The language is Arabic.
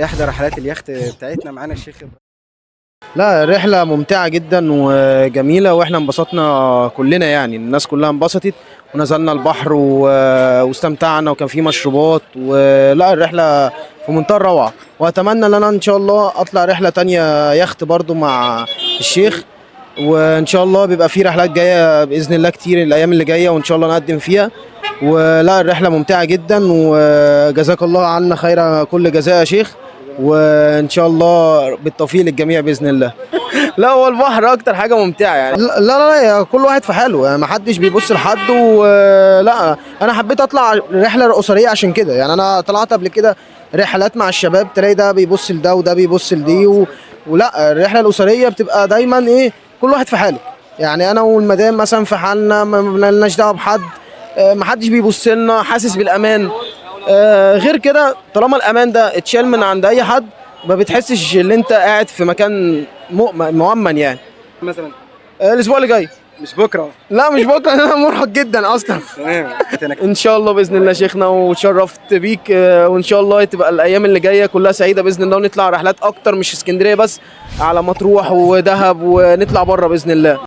احدى رحلات اليخت بتاعتنا معانا الشيخ إبراهيم. لا، رحلة ممتعة جدا وجميلة واحنا انبسطنا كلنا، يعني الناس كلها انبسطت ونزلنا البحر واستمتعنا وكان في مشروبات، ولا الرحلة في منتهى الروعة. واتمنى ان انا ان شاء الله اطلع رحلة تانية يخت برضو مع الشيخ، وان شاء الله بيبقى في رحلات جاية بإذن الله كتير الايام اللي جاية وان شاء الله نقدم فيها. ولا الرحلة ممتعة جدا وجزاك الله عنا خير كل جزاء يا شيخ، وان شاء الله بالتوفيق للجميع باذن الله. لا، هو البحر اكتر حاجه ممتعه يعني. لا، كل واحد في حاله يعني، ما حدش بيبص لحد. ولا انا حبيت اطلع رحله اسريه عشان كده، يعني انا طلعت قبل كده رحلات مع الشباب، تلاقي ده بيبص لده وده بيبص لدي ولا الرحله الاسريه بتبقى دايما ايه، كل واحد في حاله. يعني انا والمدام مثلا في حالنا، ما لناش دعوه بحد، ما حدش بيبص لنا، حاسس بالامان. غير كده طالما الامان ده اتشال من عند اي حد، ما بتحسش ان انت قاعد في مكان مؤمن يعني. مثلا الاسبوع اللي جاي. مش بكره. لا مش بكره. انا مرهق جدا اصلا. تمام. ان شاء الله باذن الله شيخنا، وتشرفت بيك، وان شاء الله تبقى الايام اللي جايه كلها سعيده باذن الله، ونطلع رحلات اكتر، مش اسكندريه بس، على مطروح ودهب، ونطلع بره باذن الله.